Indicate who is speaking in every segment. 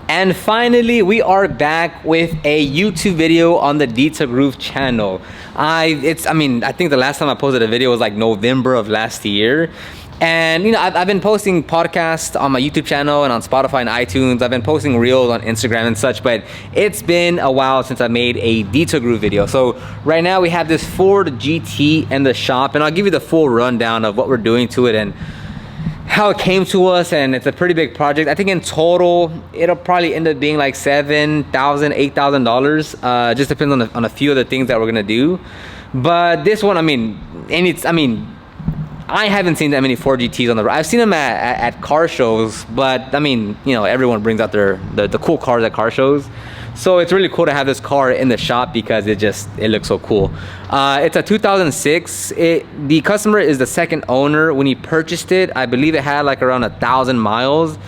Speaker 1: And finally, we are back with a YouTube video on the Dita Groove channel. I think the last time I posted a video was like November of last year. And you know, I've been posting podcasts on my YouTube channel and on Spotify and iTunes. I've been posting reels on Instagram and such, but it's been a while since I made a Dita Groove video. So right now we have this Ford GT in the shop, and I'll give you the full rundown of what we're doing to it and how it came to us. And it's a pretty big project. I think in total it'll probably end up being like $7,000, $8,000. Just depends on a few of the things that we're gonna do. But this one, I haven't seen that many Ford GTs on the road. I've seen them at car shows, but I mean, you know, everyone brings out the cool cars at car shows. So it's really cool to have this car in the shop because it looks so cool. It's a 2006. The customer is the second owner. When he purchased it, I believe it had like around 1,000 miles.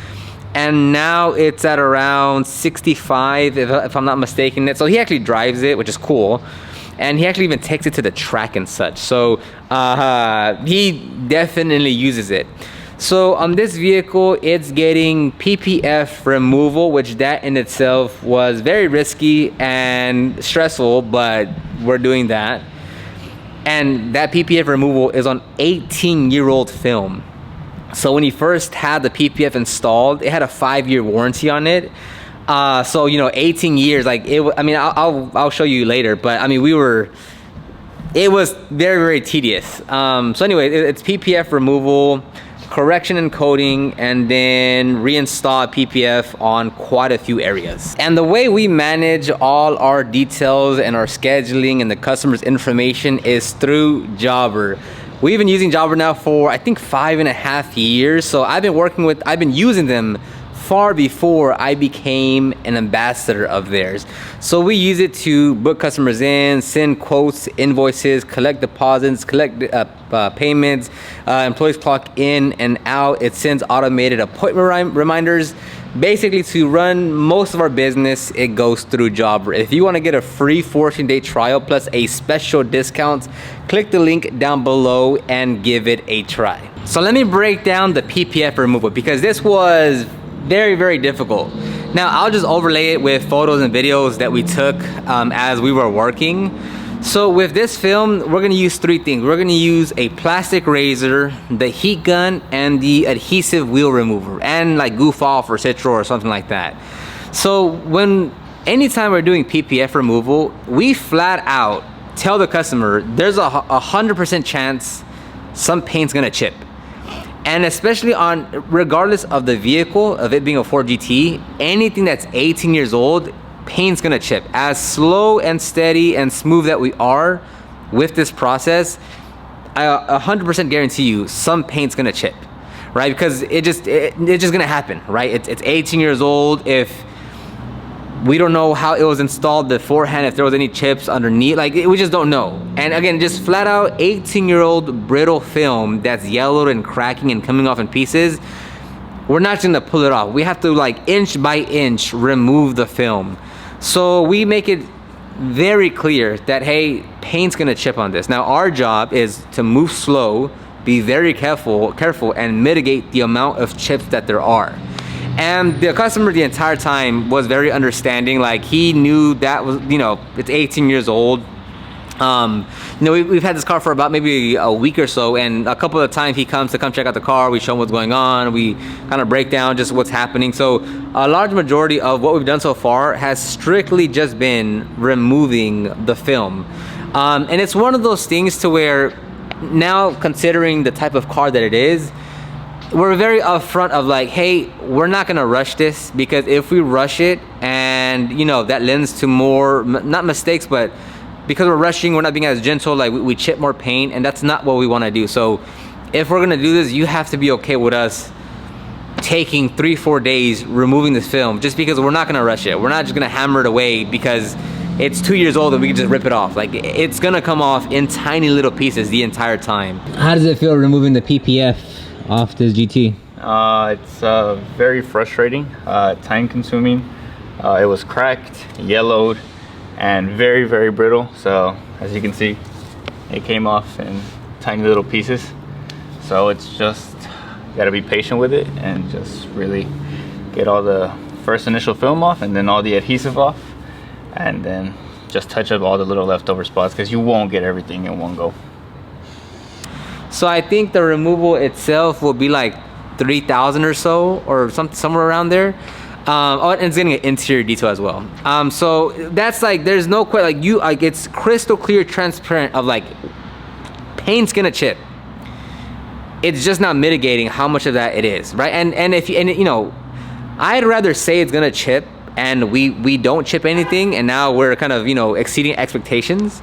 Speaker 1: And now it's at around 65, if I'm not mistaken. So he actually drives it, which is cool. And he actually even takes it to the track and such. So he definitely uses it. So on this vehicle, it's getting PPF removal, which that in itself was very risky and stressful, but we're doing that. And that PPF removal is on 18-year-old film. So when he first had the PPF installed, it had a 5-year warranty on it. So, you know, 18 years, like I'll show you later, but I mean, it was very, very tedious. So anyway, it's PPF removal, correction and coating, and then reinstall PPF on quite a few areas. And the way we manage all our details and our scheduling and the customer's information is through Jobber. We've been using Jobber now for, I think, 5.5 years. So I've been using them far before I became an ambassador of theirs. So we use it to book customers in, send quotes, invoices, collect deposits, collect payments, employees clock in and out. It sends automated appointment reminders. Basically, to run most of our business, it goes through Jobber. If you want to get a free 14-day trial plus a special discount, click the link down below and give it a try. So let me break down the PPF removal, because this was very, very difficult. Now I'll just overlay it with photos and videos that we took as we were working. So with this film, we're gonna use 3 things. We're gonna use a plastic razor, the heat gun, and the adhesive wheel remover, and like goof off or citro or something like that. So anytime we're doing PPF removal, we flat out tell the customer there's a 100% chance some paint's gonna chip. And especially regardless of the vehicle, of it being a Ford GT, anything that's 18 years old, paint's gonna chip. As slow and steady and smooth that we are with this process, I 100% guarantee you some paint's gonna chip, right? Because it's just gonna happen, right? It's 18 years old. If we don't know how it was installed beforehand, if there was any chips underneath, like we just don't know. And again, just flat out 18-year-old brittle film that's yellowed and cracking and coming off in pieces, we're not gonna pull it off. We have to like inch by inch remove the film. So we make it very clear that, hey, paint's gonna chip on this. Now our job is to move slow, be very careful and mitigate the amount of chips that there are. And the customer the entire time was very understanding. Like he knew that was, you know, it's 18 years old. You know, we've had this car for about maybe a week or so, and a couple of times he comes to check out the car. We show him what's going on. We kind of break down just what's happening. So a large majority of what we've done so far has strictly just been removing the film. And it's one of those things to where now, considering the type of car that it is, we're very upfront of like, hey, we're not gonna rush this, because if we rush it and, you know, that lends to more, not mistakes, but because we're rushing, we're not being as gentle, like we chip more paint, and that's not what we wanna do. So if we're gonna do this, you have to be okay with us taking 3-4 days removing this film, just because we're not gonna rush it. We're not just gonna hammer it away because it's 2 years old and we can just rip it off. Like, it's gonna come off in tiny little pieces the entire time. How does it feel removing the PPF off this GT?
Speaker 2: It's very frustrating, time consuming. It was cracked, yellowed, and very, very brittle. So as you can see, it came off in tiny little pieces. So it's just, you gotta be patient with it and just really get all the first initial film off and then all the adhesive off, and then just touch up all the little leftover spots, because you won't get everything in one go.
Speaker 1: So I think the removal itself will be like 3,000 or so, or somewhere around there. Oh, and it's getting an interior detail as well. So that's like, there's no question, like it's crystal clear, transparent of like paint's gonna chip. It's just not mitigating how much of that it is, right? And if you know, I'd rather say it's gonna chip and we don't chip anything, and now we're kind of, you know, exceeding expectations,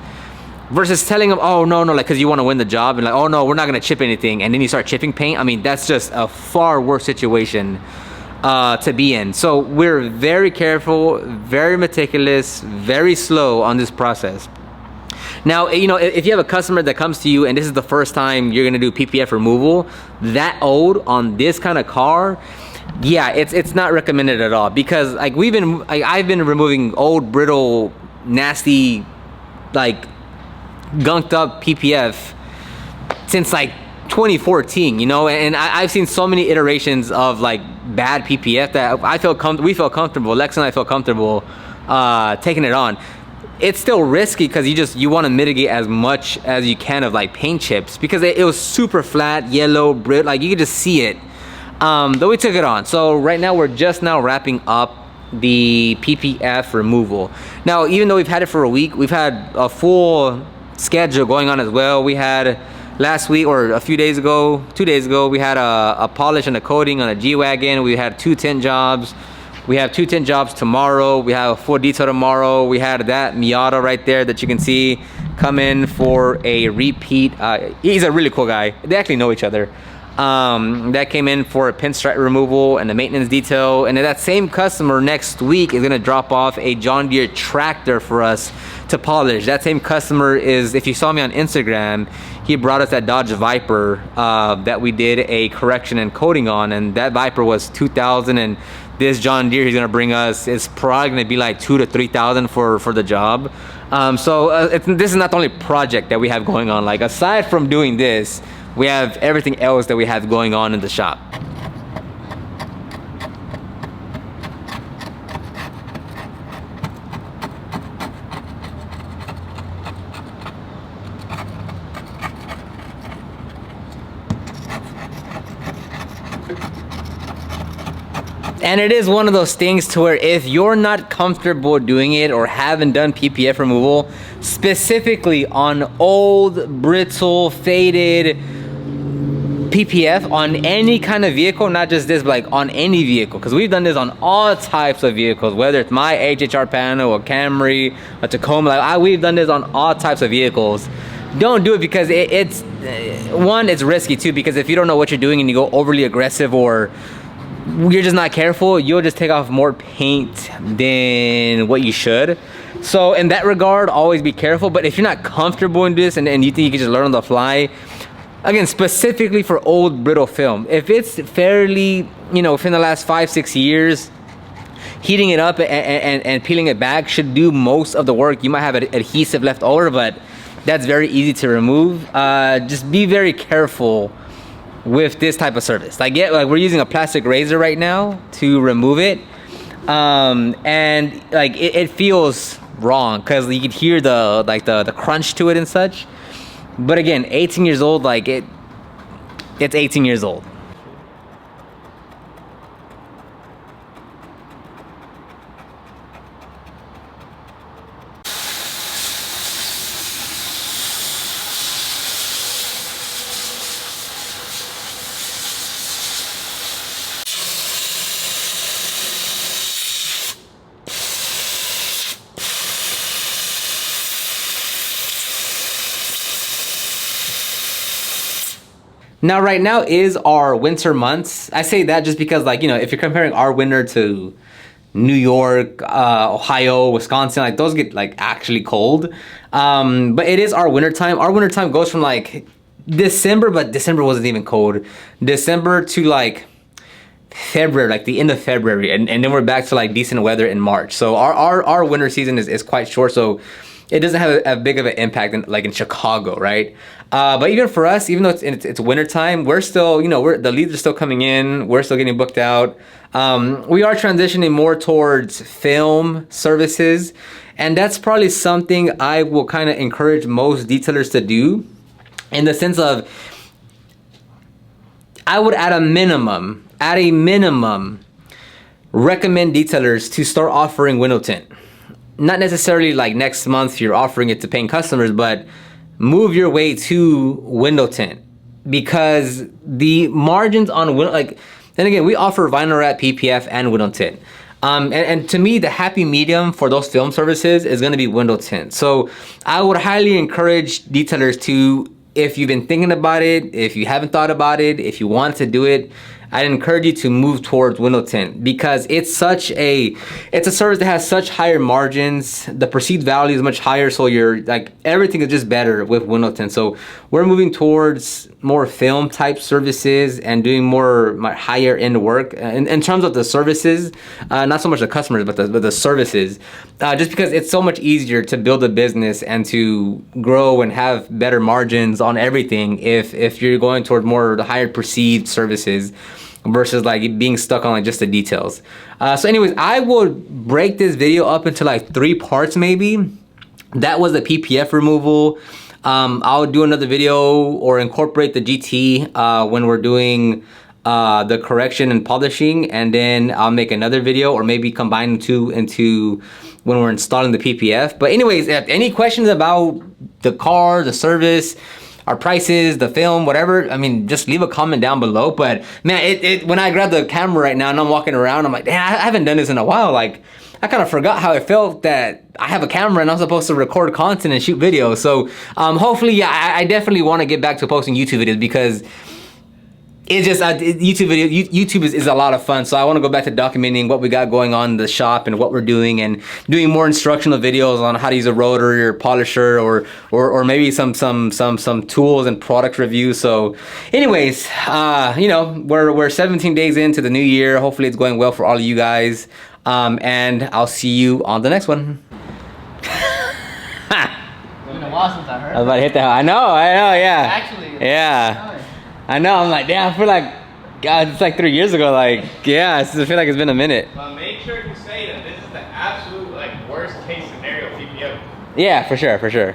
Speaker 1: versus telling them, oh no, like, because you want to win the job, and like, oh no, we're not gonna chip anything, and then you start chipping paint. I mean, that's just a far worse situation to be in. So we're very careful, very meticulous, very slow on this process. Now, you know, if you have a customer that comes to you and this is the first time you're gonna do PPF removal, that old on this kind of car, yeah, it's not recommended at all, because like I've been removing old, brittle, nasty, like gunked up PPF since like 2014, you know, and I've seen so many iterations of like bad PPF that we feel comfortable, Lex and I feel comfortable taking it on. It's still risky because you want to mitigate as much as you can of like paint chips, because it was super flat, yellow, brittle, like you could just see it. But we took it on. So right now we're just now wrapping up the PPF removal. Now, even though we've had it for a week, we've had a full schedule going on as well. We had last week, or a few days ago, 2 days ago, we had a polish and a coating on a G-Wagon. We had 2 tint jobs. We have 2 tint jobs tomorrow. We have a full detail tomorrow. We had that Miata right there that you can see come in for a repeat. He's a really cool guy. They actually know each other. That came in for a pinstripe removal and a maintenance detail. And then that same customer next week is gonna drop off a John Deere tractor for us to polish. That same customer is, if you saw me on Instagram, he brought us that Dodge Viper that we did a correction and coating on, and that Viper was 2,000, and this John Deere he's gonna bring us is probably gonna be like 2,000 to 3,000 for the job. This is not the only project that we have going on. Like, aside from doing this, we have everything else that we have going on in the shop. And it is one of those things to where if you're not comfortable doing it or haven't done PPF removal, specifically on old, brittle, faded PPF on any kind of vehicle, not just this, but like on any vehicle, because we've done this on all types of vehicles, whether it's my HHR panel, a Camry, a Tacoma, we've done this on all types of vehicles. Don't do it, because it's one, it's risky too, because if you don't know what you're doing and you go overly aggressive or you're just not careful, you'll just take off more paint than what you should. So in that regard, always be careful. But if you're not comfortable in this and you think you can just learn on the fly, again, specifically for old brittle film, if it's fairly, you know, within the last 5-6 years, heating it up and peeling it back should do most of the work. You might have adhesive left over, but that's very easy to remove. Just be very careful with this type of service. Like we're using a plastic razor right now to remove it, and like it feels wrong because you can hear the crunch to it and such. But again, 18 years old, like it's 18 years old. Now, right now is our winter months. I say that just because, like, you know, if you're comparing our winter to New York, Ohio, Wisconsin, like those get like actually cold. But it is our winter time. Our winter time goes from like December, but December wasn't even cold. December to like February, like the end of February, and then we're back to like decent weather in March. So our winter season is quite short. So it doesn't have a big of an impact in Chicago, right? But even for us, even though it's winter time, we're still, the leads are still coming in. We're still getting booked out. We are transitioning more towards film services, and that's probably something I will kind of encourage most detailers to do, in the sense of, I would at a minimum, recommend detailers to start offering window tint. Not necessarily like next month you're offering it to paying customers, but move your way to window tint, because the margins on window, then again, we offer vinyl wrap, PPF, and window tint. And to me, the happy medium for those film services is gonna be window tint. So I would highly encourage detailers to, if you've been thinking about it, if you haven't thought about it, if you want to do it, I'd encourage you to move towards window tint, because it's a service that has such higher margins. The perceived value is much higher, so everything is just better with window tint. So we're moving towards more film type services and doing more higher end work in terms of the services, not so much the customers, but the services, just because it's so much easier to build a business and to grow and have better margins on everything if you're going toward more the higher perceived services versus being stuck on just the details. So anyways, I will break this video up into 3 parts maybe. That was the PPF removal. I'll do another video or incorporate the GT when we're doing the correction and polishing, and then I'll make another video, or maybe combine the two into when we're installing the PPF. But anyways, if any questions about the car, the service, our prices, the film, whatever, just leave a comment down below. But man, when I grab the camera right now and I'm walking around, I'm like, damn, I haven't done this in a while. I kind of forgot how it felt that I have a camera and I'm supposed to record content and shoot videos. So hopefully, yeah, I definitely want to get back to posting YouTube videos, because it's just YouTube is a lot of fun. So I want to go back to documenting what we got going on in the shop and what we're doing, and doing more instructional videos on how to use a rotor or polisher, or maybe some tools and product reviews. So anyways, we're 17 days into the new year. Hopefully it's going well for all of you guys. And I'll see you on the next one.
Speaker 3: It's been a while since I heard.
Speaker 1: I was about to hit that. I know, yeah.
Speaker 3: Actually,
Speaker 1: yeah. I know, I'm like, damn, I feel like, God, it's 3 years ago, yeah, I feel like it's been a minute.
Speaker 2: But make sure to say that this is the absolute, worst case scenario PPF.
Speaker 1: Yeah, for sure.